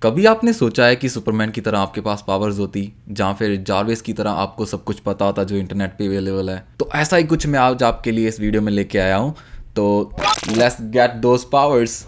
कभी आपने सोचा है कि सुपरमैन की तरह आपके पास पावर्स होती, जहाँ फिर जारवेस की तरह आपको सब कुछ पता होता जो इंटरनेट पे अवेलेबल है। तो ऐसा ही कुछ मैं आज आपके लिए इस वीडियो में लेके आया हूँ। तो लेट्स गेट दोज पावर्स।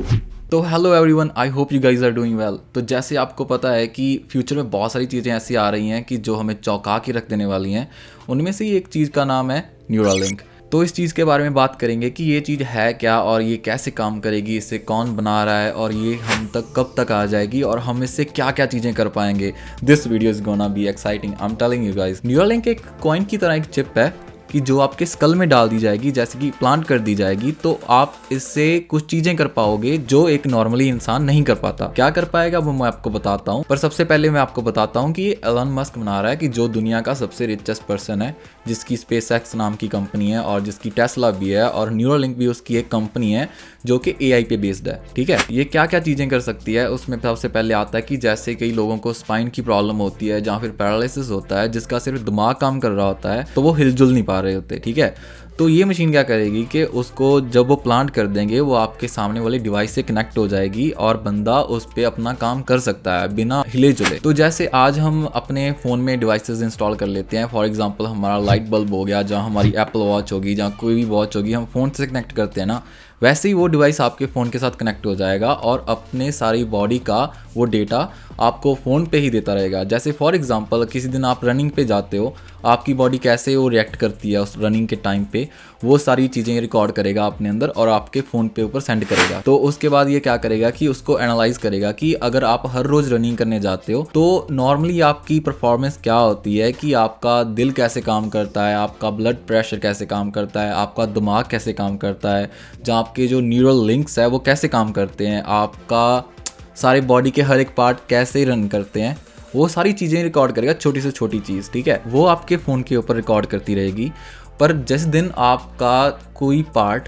तो hello everyone, I hope you guys are doing well. तो जैसे आपको पता है कि फ्यूचर में बहुत सारी चीज़ें ऐसी आ रही हैं कि जो हमें चौंका के रख देने वाली हैं। उनमें से एक चीज़ का नाम है न्यूरालिंक। तो इस चीज़ के बारे में बात करेंगे कि ये चीज़ है क्या और ये कैसे काम करेगी, इसे कौन बना रहा है और ये हम तक कब तक आ जाएगी और हम इससे क्या क्या चीज़ें कर पाएंगे। This video is gonna be exciting, I am telling you guys. Neuralink एक कॉइन की तरह एक चिप है कि जो आपके स्कल में डाल दी जाएगी, जैसे कि प्लांट कर दी जाएगी, तो आप इससे कुछ चीज़ें कर पाओगे जो एक नॉर्मली इंसान नहीं कर पाता। क्या कर पाएगा वो मैं आपको बताता हूँ, पर सबसे पहले मैं आपको बताता हूँ कि ये एलन मस्क बना रहा है, कि जो दुनिया का सबसे रिचेस्ट पर्सन है, जिसकी स्पेसएक्स नाम की कंपनी है और जिसकी टेस्ला भी है और न्यूरालिंक भी उसकी एक कंपनी है जो कि एआई पे बेस्ड है। ठीक है, ये क्या क्या चीज़ें कर सकती है उसमें सबसे पहले आता है कि जैसे कई लोगों को स्पाइन की प्रॉब्लम होती है, जहाँ फिर पैरालिसिस होता है, जिसका सिर्फ दिमाग काम कर रहा होता है, तो वो हिलजुल नहीं पा रहे होते। ठीक है, तो ये मशीन क्या करेगी कि उसको जब वो प्लांट कर देंगे, वो आपके सामने वाले डिवाइस से कनेक्ट हो जाएगी और बंदा उस पर अपना काम कर सकता है बिना हिले जुले। तो जैसे आज हम अपने फ़ोन में डिवाइसेस इंस्टॉल कर लेते हैं, फॉर एग्जांपल हमारा लाइट बल्ब हो गया, जहाँ हमारी एप्पल वॉच होगी, जहाँ कोई भी वॉच होगी, हम फ़ोन से कनेक्ट करते हैं ना, वैसे ही वो डिवाइस आपके फ़ोन के साथ कनेक्ट हो जाएगा और अपने सारी बॉडी का वो डेटा आपको फ़ोन पे ही देता रहेगा। जैसे फॉर एग्जांपल किसी दिन आप रनिंग पे जाते हो, आपकी बॉडी कैसे वो रिएक्ट करती है उस रनिंग के टाइम पे, वो सारी चीज़ें रिकॉर्ड करेगा अपने अंदर और आपके फ़ोन पे ऊपर सेंड करेगा। तो उसके बाद ये क्या करेगा कि उसको एनालाइज करेगा कि अगर आप हर रोज़ रनिंग करने जाते हो तो नॉर्मली आपकी परफॉर्मेंस क्या होती है, कि आपका दिल कैसे काम करता है, आपका ब्लड प्रेशर कैसे काम करता है, आपका दिमाग कैसे काम करता है, जहाँ आपके जो न्यूरल लिंक्स है वो कैसे काम करते हैं, आपका सारे बॉडी के हर एक पार्ट कैसे रन करते हैं, वो सारी चीज़ें रिकॉर्ड करेगा, छोटी से छोटी चीज़। ठीक है, वो आपके फ़ोन के ऊपर रिकॉर्ड करती रहेगी। पर जिस दिन आपका कोई पार्ट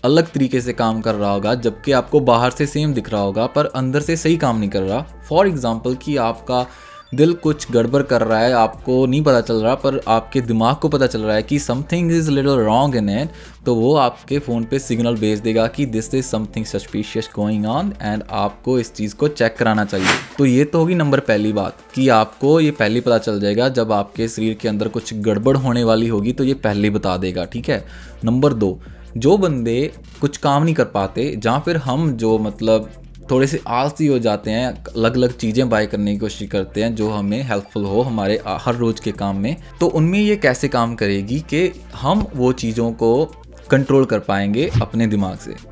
अलग तरीके से काम कर रहा होगा, जबकि आपको बाहर से सेम दिख रहा होगा पर अंदर से सही काम नहीं कर रहा, फॉर एग्जांपल कि आपका दिल कुछ गड़बड़ कर रहा है, आपको नहीं पता चल रहा पर आपके दिमाग को पता चल रहा है कि something is little wrong in it, तो वो आपके फ़ोन पे सिग्नल भेज देगा कि this is something suspicious going on and आपको इस चीज़ को चेक कराना चाहिए। तो ये तो होगी नंबर पहली बात, कि आपको ये पहले पता चल जाएगा जब आपके शरीर के अंदर कुछ गड़बड़ होने वाली होगी, तो ये पहले बता देगा। ठीक है, नंबर दो, जो बंदे कुछ काम नहीं कर पाते, जहाँ फिर हम जो मतलब थोड़े से आलसी हो जाते हैं, अलग अलग चीज़ें बाय करने की कोशिश करते हैं जो हमें हेल्पफुल हो हमारे हर रोज़ के काम में, तो उनमें ये कैसे काम करेगी कि हम वो चीज़ों को कंट्रोल कर पाएंगे अपने दिमाग से।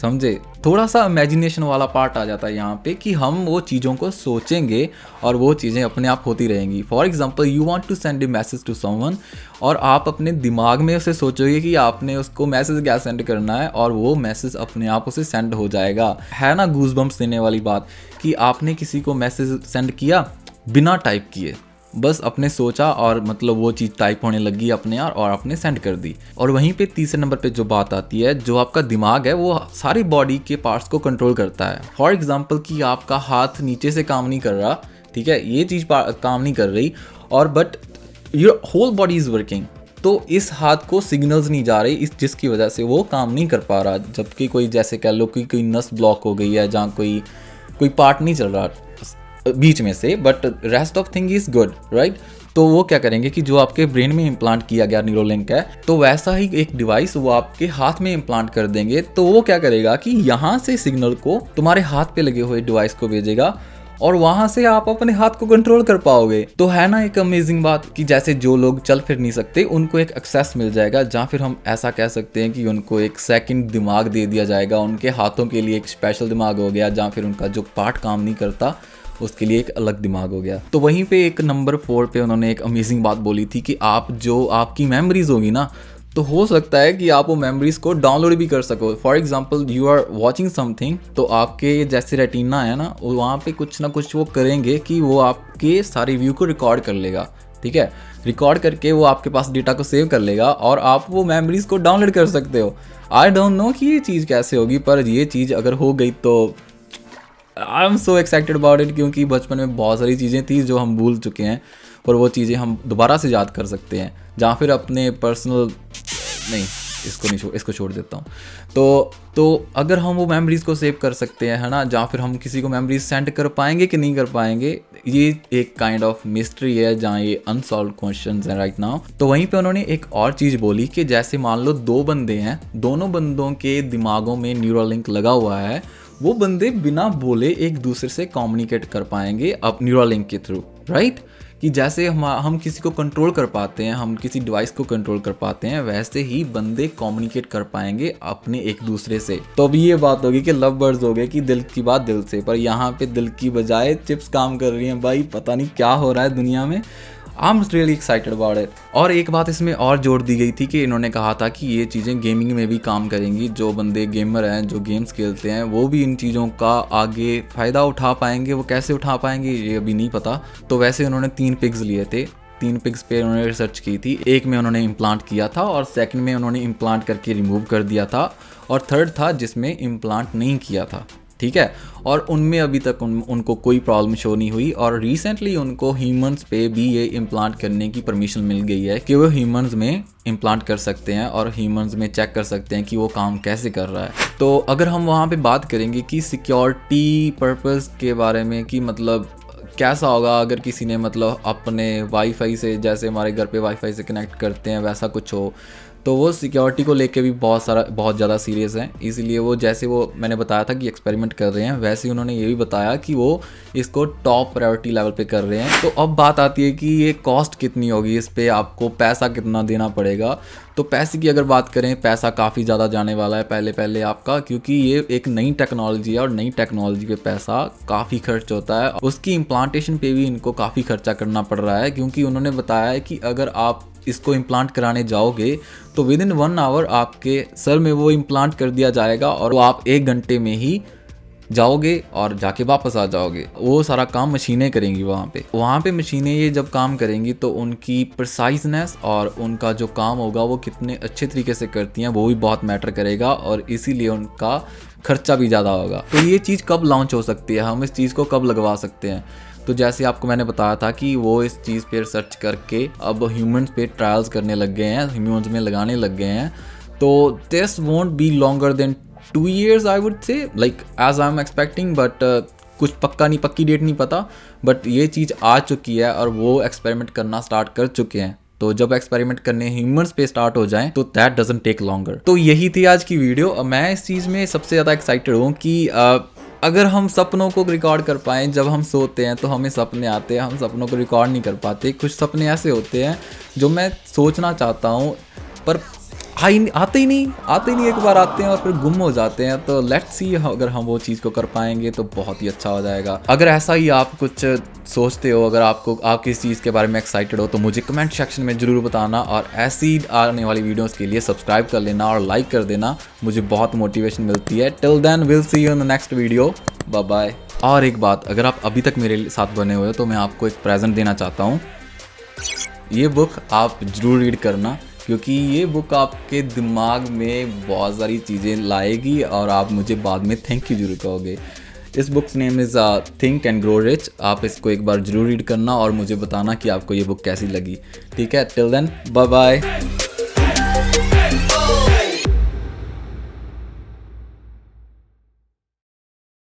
समझे, थोड़ा सा इमेजिनेशन वाला पार्ट आ जाता है यहाँ पे, कि हम वो चीज़ों को सोचेंगे और वो चीज़ें अपने आप होती रहेंगी। For example you want to send a message to someone, और आप अपने दिमाग में उसे सोचोगे कि आपने उसको मैसेज क्या सेंड करना है, और वो मैसेज अपने आप उसे सेंड हो जाएगा। है ना गूज़बम्प्स देने वाली बात, कि आपने किसी को मैसेज सेंड किया बिना टाइप किए, बस अपने सोचा और मतलब वो चीज़ टाइप होने लगी अपने आप और आपने सेंड कर दी। और वहीं पे तीसरे नंबर पे जो बात आती है, जो आपका दिमाग है वो सारी बॉडी के पार्ट्स को कंट्रोल करता है। फॉर एग्जांपल कि आपका हाथ नीचे से काम नहीं कर रहा, ठीक है, ये चीज़ काम नहीं कर रही, और but your whole body is working, तो इस हाथ को सिग्नल्स नहीं जा रही, इस जिसकी वजह से वो काम नहीं कर पा रहा। जबकि कोई जैसे कह लो कि कोई नस ब्लॉक हो गई है, जहाँ कोई पार्ट नहीं चल रहा बीच में से, but rest of thing is good, right. तो वो क्या करेंगे कि जो आपके ब्रेन में इम्प्लांट किया गया न्यूरोलिंक है, तो वैसा ही एक डिवाइस वो आपके हाथ में इम्प्लांट कर देंगे। तो वो क्या करेगा कि यहाँ से सिग्नल को तुम्हारे हाथ पे लगे हुए डिवाइस को भेजेगा और वहां से आप अपने हाथ को कंट्रोल कर पाओगे। तो है ना एक अमेजिंग बात, कि जैसे जो लोग चल फिर नहीं सकते उनको एक एक्सेस मिल जाएगा, जहाँ फिर हम ऐसा कह सकते हैं कि उनको एक सेकंड दिमाग दे दिया जाएगा। उनके हाथों के लिए एक स्पेशल दिमाग हो गया, जहाँ फिर उनका जो पार्ट काम नहीं करता उसके लिए एक अलग दिमाग हो गया। तो वहीं पे एक नंबर 4 पे उन्होंने एक अमेजिंग बात बोली थी कि आपकी मेमोरीज होगी ना, तो हो सकता है कि आप वो मेमोरीज को डाउनलोड भी कर सको। For example you are watching something, तो आपके जैसे रेटिना है ना, वहाँ पे कुछ ना कुछ वो करेंगे कि वो आपके सारी व्यू को रिकॉर्ड कर लेगा। ठीक है, रिकॉर्ड करके वो आपके पास डेटा को सेव कर लेगा और आप वो मेमोरीज को डाउनलोड कर सकते हो। आई डोंट नो कि ये चीज़ कैसे होगी, पर ये चीज़ अगर हो गई तो I am so excited about it, क्योंकि बचपन में बहुत सारी चीज़ें थी जो हम भूल चुके हैं, पर वो चीज़ें हम दोबारा से याद कर सकते हैं, जहाँ फिर अपने पर्सनल नहीं इसको छोड़ देता हूँ। तो अगर हम वो मेमोरीज़ को सेव कर सकते हैं, है ना, जहाँ फिर हम किसी को मेमोरीज सेंड कर पाएंगे कि नहीं कर पाएंगे, ये एक काइंड ऑफ मिस्ट्री है जहाँ ये अनसॉल्व क्वेश्चंस हैं राइट नाउ। तो वहीं पे उन्होंने एक और चीज़ बोली कि जैसे मान लो 2 बंदे हैं, दोनों बंदों के दिमागों में न्यूरल लिंक लगा हुआ है, वो बंदे बिना बोले एक दूसरे से कम्युनिकेट कर पाएंगे अब न्यूरल लिंक के थ्रू, राइट। कि जैसे हम किसी को कंट्रोल कर पाते हैं, हम किसी डिवाइस को कंट्रोल कर पाते हैं, वैसे ही बंदे कम्युनिकेट कर पाएंगे अपने एक दूसरे से। तो अभी ये बात होगी कि लव बर्ड्स हो गए कि दिल की बात दिल से, पर यहाँ पे दिल की बजाय चिप्स काम कर रही हैं भाई, पता नहीं क्या हो रहा है दुनिया में। I am really excited about it. और एक बात इसमें और जोड़ दी गई थी कि इन्होंने कहा था कि ये चीज़ें गेमिंग में भी काम करेंगी, जो बंदे गेमर हैं, जो गेम्स खेलते हैं, वो भी इन चीज़ों का आगे फ़ायदा उठा पाएंगे। वो कैसे उठा पाएंगे ये अभी नहीं पता। तो वैसे उन्होंने 3 पिग्स लिए थे, 3 पिग्स पे उन्होंने रिसर्च की थी। एक में उन्होंने इम्प्लांट किया था और सेकंड में उन्होंने इम्प्लांट करके रिमूव कर दिया था, और थर्ड था जिसमें इम्प्लांट नहीं किया था, ठीक है। और उनमें अभी तक उनको कोई प्रॉब्लम शो नहीं हुई, और रिसेंटली उनको ह्यूमंस पे भी ये इम्प्लांट करने की परमिशन मिल गई है कि वो ह्यूमंस में इम्प्लांट कर सकते हैं और ह्यूमंस में चेक कर सकते हैं कि वो काम कैसे कर रहा है। तो अगर हम वहाँ पे बात करेंगे कि सिक्योरिटी पर्पस के बारे में, कि मतलब कैसा होगा अगर किसी ने मतलब अपने वाईफाई से, जैसे हमारे घर पे वाईफाई से कनेक्ट करते हैं वैसा कुछ हो, तो वो सिक्योरिटी को लेके भी बहुत ज़्यादा सीरियस हैं। इसलिए वो, जैसे वो मैंने बताया था कि एक्सपेरिमेंट कर रहे हैं, वैसे ही उन्होंने ये भी बताया कि वो इसको टॉप प्रायोरिटी लेवल पे कर रहे हैं। तो अब बात आती है कि ये कॉस्ट कितनी होगी, इस पे आपको पैसा कितना देना पड़ेगा। तो पैसे की अगर बात करें, पैसा काफ़ी ज़्यादा जाने वाला है पहले आपका, क्योंकि ये एक नई टेक्नोलॉजी है और नई टेक्नोलॉजी पे पैसा काफ़ी खर्च होता है। उसकी इम्प्लांटेशन पे भी इनको काफ़ी खर्चा करना पड़ रहा है, क्योंकि उन्होंने बताया है कि अगर आप इसको इम्प्लांट कराने जाओगे तो विद इन 1 आवर आपके सर में वो इम्प्लांट कर दिया जाएगा, और वो आप 1 घंटे में ही जाओगे और जाके वापस आ जाओगे। वो सारा काम मशीनें करेंगी वहाँ पे मशीनें ये जब काम करेंगी तो उनकी प्रिसाइजनेस और उनका जो काम होगा वो कितने अच्छे तरीके से करती हैं वो भी बहुत मैटर करेगा, और इसीलिए उनका खर्चा भी ज़्यादा होगा। तो ये चीज़ कब लॉन्च हो सकती है, हम इस चीज़ को कब लगवा सकते हैं? तो जैसे आपको मैंने बताया था कि वो इस चीज़ पे रिसर्च करके अब ह्यूमंस पे ट्रायल्स करने लग गए हैं, ह्यूमंस में लगाने लग गए हैं। तो this won't be longer than 2 years I would say, like as I am expecting, but कुछ पक्की डेट नहीं पता, बट ये चीज़ आ चुकी है और वो एक्सपेरिमेंट करना स्टार्ट कर चुके हैं। तो जब एक्सपेरिमेंट करने ह्यूमंस पे स्टार्ट हो जाएं तो दैट डजंट टेक लॉन्गर। तो यही थी आज की वीडियो। मैं इस चीज़ में सबसे ज़्यादा एक्साइटेड हूँ कि अगर हम सपनों को रिकॉर्ड कर पाएँ, जब हम सोते हैं तो हमें सपने आते हैं, हम सपनों को रिकॉर्ड नहीं कर पाते। कुछ सपने ऐसे होते हैं जो मैं सोचना चाहता हूँ पर आते ही नहीं, एक बार आते हैं और फिर गुम हो जाते हैं। तो लेट्स सी, अगर हम वो चीज़ को कर पाएंगे तो बहुत ही अच्छा हो जाएगा। अगर ऐसा ही आप कुछ सोचते हो, अगर आप किस चीज़ के बारे में एक्साइटेड हो, तो मुझे कमेंट सेक्शन में ज़रूर बताना, और ऐसी आने वाली वीडियोस के लिए सब्सक्राइब कर लेना और लाइक कर देना, मुझे बहुत मोटिवेशन मिलती है। Till then will see you in the next video, bye bye. और एक बात, अगर आप अभी तक मेरे साथ बने हुए हो तो मैं आपको एक प्रेजेंट देना चाहता हूँ। ये बुक आप ज़रूर रीड करना, क्योंकि ये बुक आपके दिमाग में बहुत सारी चीज़ें लाएगी और आप मुझे बाद में थैंक यू जरूर कहोगे। इस book name is think and grow rich. आप इसको एक बार जरूर रीड करना और मुझे बताना कि आपको ये बुक कैसी लगी। ठीक है, टिल देन बाय बाय।